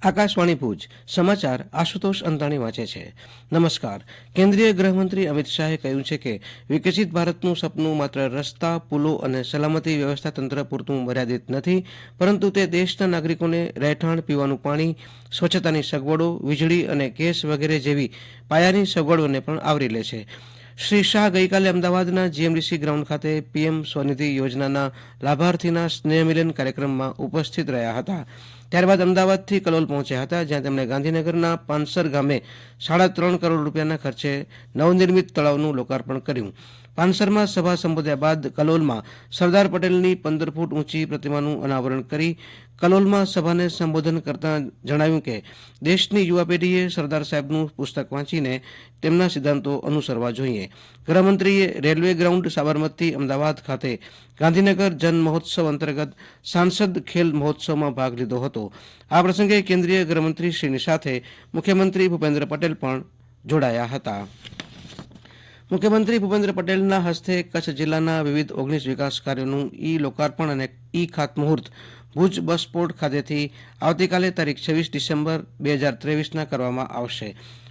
આકાશવાણી ભુજ સમાચાર આશુતોષ અંતાણી વાંચે છે. નમસ્કાર. કેન્દ્રીય ગૃહમંત્રી અમિત શાહે કહ્યું છે કે વિકસિત ભારતનું સપનું માત્ર રસ્તા, પુલો અને સલામતી વ્યવસ્થા તંત્ર પૂરતું મર્યાદિત નથી, પરંતુ તે દેશના નાગરિકોને રહેઠાણ, પીવાનું પાણી, સ્વચ્છતાની સગવડો, વીજળી અને ગેસ વગેરે જેવી પાયાની સગવડોને પણ આવરી લે છે. શ્રી શાહ ગઈકાલે અમદાવાદના જીએમડીસી ગ્રાઉન્ડ ખાતે પીએમ સ્વનિધિ યોજનાના લાભાર્થીના સ્નેહમિલન કાર્યક્રમમાં ઉપસ્થિત રહ્યા હતા. ત્યારબાદ અમદાવાદથી કલોલ પહોંચ્યા હતા, જ્યાં તેમણે ગાંધીનગરના પાનસર ગામે 3.5 કરોડ રૂપિયાના ખર્ચે નવનિર્મિત તળાવનું લોકાર્પણ કર્યું. પાનસરમાં સભા સંબોધ્યા બાદ કલોલમાં સરદાર પટેલની 15 ફૂટ ઊંચી પ્રતિમાનું અનાવરણ કરી કલોલમાં સભાને સંબોધન કરતા જણાવ્યું કે દેશની યુવા પેઢીએ સરદાર સાહેબનું પુસ્તક વાંચીને તેમના સિદ્ધાંતો અનુસરવા જોઈએ. ગૃહમંત્રીએ રેલવે ગ્રાઉન્ડ સાબરમતી અમદાવાદ ખાતે ગાંધીનગર જન મહોત્સવ અંતર્ગત સાંસદ ખેલ મહોત્સવમાં ભાગ લીધો હતો. આ પ્રસંગે કેન્દ્રીય ગૃહમંત્રી શ્રીની સાથે મુખ્યમંત્રી ભૂપેન્દ્ર પટેલ પણ જોડાયા હતા. મુખ્યમંત્રી ભૂપેન્દ્ર પટેલના હસ્તે કચ્છ જિલ્લાના વિવિધ 19 વિકાસ કાર્યોનું ઈ લોકાર્પણ અને ઈ ખાતમુહૂર્ત ભુજ બસ પોર્ટ ખાતેથી આવતીકાલે તારીખ 26 ડિસેમ્બર 2023ના કરવામાં આવશે.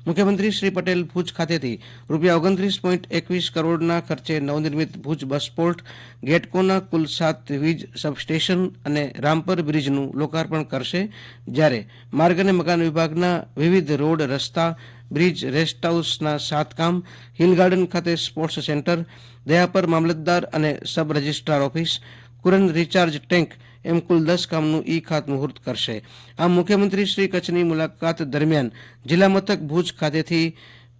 મુખ્યમંત્રી શ્રી પટેલ ભુજ ખાતેથી ₹29.21 કરોડના ખર્ચે નવનિર્મિત ભુજ બસ પોર્ટ, ગેટકોના કુલ 7 વીજ સબસ્ટેશન અને રામપર બ્રિજનું લોકાર્પણ કરશે, જ્યારે માર્ગ અને મકાન વિભાગના વિવિધ રોડ, રસ્તા, બ્રિજ, રેસ્ટ હાઉસના 7 કામ, હિલ ગાર્ડન ખાતે સ્પોર્ટ્સ સેન્ટર, દયાપર મામલતદાર અને sub registrar office, Kuran recharge tank એમ કુલ 10 કામનું ઈ ખાતમુહૂર્ત કરશે. આમ મુખ્યમંત્રી શ્રી કચ્છની મુલાકાત દરમિયાન જિલ્લા મથક ભુજ ખાતેથી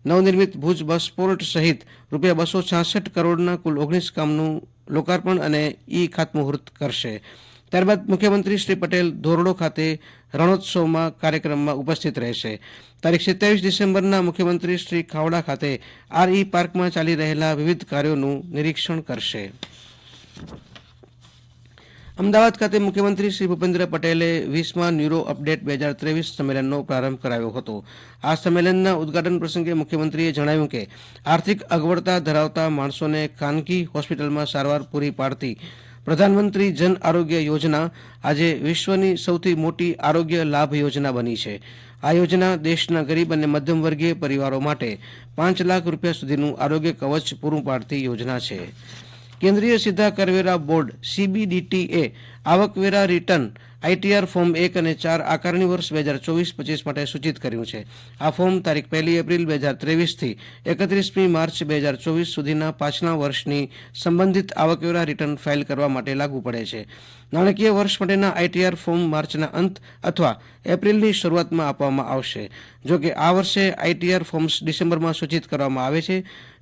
નવનિર્મિત ભુજ બસ પોર્ટ સહિત ₹266 કરોડના કુલ 19 કામનું લોકાર્પણ અને ઈ ખાતમુહૂર્ત કરશે. ત્યારબાદ મુખ્યમંત્રી શ્રી પટેલ ધોરડો ખાતે રણોત્સવમાં કાર્યક્રમમાં ઉપસ્થિત રહેશે. તારીખ 27 ડિસેમ્બરના મુખ્યમંત્રી શ્રી ખાવડા ખાતે આરઈ પાર્કમાં ચાલી રહેલા વિવિધ કાર્યોનું નિરીક્ષણ કરશે. અમદાવાદ ખાતે મુખ્યમંત્રી શ્રી ભૂપેન્દ્ર પટેલે 20મા ન્યુરો અપડેટ 2023 સંમેલનનો પ્રારંભ કરાવ્યો હતો. આ સંમેલનના ઉદઘાટન પ્રસંગે મુખ્યમંત્રીએ જણાવ્યું કે આર્થિક અગવડતા ધરાવતા માણસોને ખાનગી હોસ્પિટલમાં સારવાર પૂરી પાડતી પ્રધાનમંત્રી જન આરોગ્ય યોજના આજે વિશ્વની સૌથી મોટી આરોગ્ય લાભ યોજના બની છે. આ યોજના દેશના ગરીબ અને મધ્યમ વર્ગીય પરિવારો માટે 5 લાખ રૂપિયા સુધીનું આરોગ્ય કવચ પૂરું પાડતી યોજના છે. કેન્દ્રીય સીધા કરવેરા બોર્ડ CBDTએ આવકવેરા રિટર્ન આઈટીઆર ફોર્મ 1 અને 4 આકારણી વર્ષ 2024-25 માટે સૂચિત કર્યું છે. આ ફોર્મ તારીખ 1 એપ્રિલ 2023થી 31મી માર્ચ 2024 સુધીના પાછલા વર્ષની સંબંધિત આવકવેરા રિટર્ન ફાઇલ કરવા માટે લાગુ પડે છે. નાણાકીય વર્ષ માટેના આઈટીઆર ફોર્મ માર્ચના અંત અથવા એપ્રિલની શરૂઆતમાં આપવામાં આવશે. જોકે આ વર્ષે આઈટીઆર ફોર્મ્સ ડિસેમ્બરમાં સૂચિત કરવામાં આવે છે,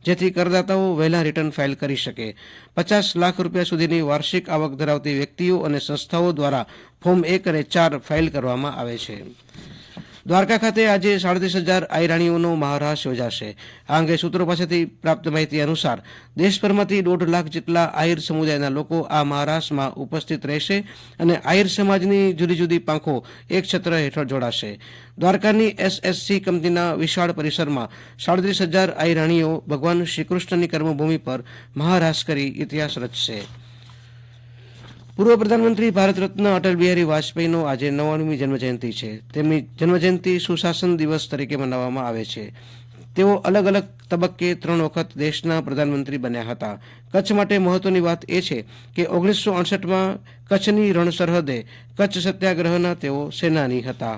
જેથી કરદાતાઓ વહેલા રિટર્ન ફાઇલ કરી શકે. 50 લાખ રૂપિયા સુધીની વાર્ષિક આવક ધરાવતી વ્યક્તિઓ અને સંસ્થાઓ દ્વારા ફોર્મ 1 અને 4 ફાઇલ કરવામાં આવે છે. દ્વારકા ખાતે આજે 37,000 આયરાણીઓનો મહારાસ યોજાશે. આ અંગે સૂત્રો પાસેથી પ્રાપ્ત માહિતી અનુસાર દેશભરમાંથી 1.5 લાખ જેટલા આહિર સમુદાયના લોકો આ મહારાસમાં ઉપસ્થિત રહેશે અને આહિર સમાજની જુદી જુદી પાંખો એક છત્ર હેઠળ જોડાશે. દ્વારકાની SSC કંપનીના વિશાળ પરિસરમાં 37,000 આહિરાણીઓ ભગવાન શ્રીકૃષ્ણની કર્મભૂમિ પર મહારાસ કરી ઇતિહાસ રચશે. પૂર્વ પ્રધાનમંત્રી ભારત રત્ન અટલ બિહારી વાજપેયીનો આજે 99મી જન્મજયંતિ છે. તેમની જન્મજયંતિ સુશાસન દિવસ તરીકે મનાવવામાં આવે છે. તેઓ અલગ અલગ તબક્કે 3 વખત દેશના પ્રધાનમંત્રી બન્યા હતા. કચ્છ માટે મહત્વની વાત એ છે કે 1968માં કચ્છની રણ સરહદે કચ્છ સત્યાગ્રહના તેઓ સેનાની હતા.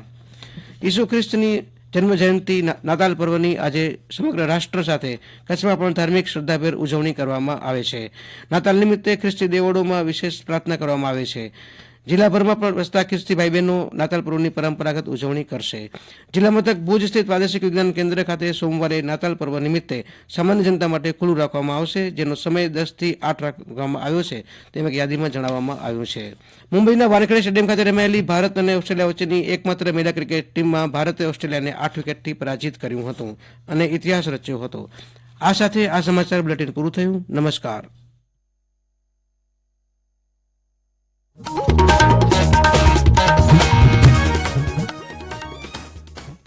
ઈસુ ખ્રિસ્તની જન્મજયંતિ નાતાલ પર્વની આજે સમગ્ર રાષ્ટ્ર સાથે કચ્છમાં પણ ધાર્મિક શ્રદ્ધાભેર ઉજવણી કરવામાં આવે છે. નાતાલ નિમિત્તે ખ્રિસ્તી દેવળોમાં વિશેષ પ્રાર્થના કરવામાં આવે છે. જિલ્લાભરમાં પણ વસતા ખ્રિસ્તી ભાઈ બહેનો નાતાલ પર્વની પરંપરાગત ઉજવણી કરશે. જિલ્લા મથક ભુજ સ્થિત પ્રાદેશિક વિજ્ઞાન કેન્દ્ર ખાતે સોમવારે નાતાલ પર્વ નિમિત્તે સામાન્ય જનતા માટે ખુલ્લું રાખવામાં આવશે, જેનો સમય 10 થી 8 રાખવામાં આવ્યો છે, તેમ યાદીમાં જણાવવામાં આવ્યું છે. મુંબઈના વાનખેડે સ્ટેડિયમ ખાતે રમાયેલી ભારત અને ઓસ્ટ્રેલિયા વચ્ચેની એકમાત્ર મહિલા ક્રિકેટ ટીમમાં ભારતે ઓસ્ટ્રેલિયાને 8 વિકેટથી પરાજિત કર્યું હતું અને ઇતિહાસ રચ્યો હતો. આ સાથે આ સમાચાર બુલેટિન પૂરું થયું. નમસ્કાર.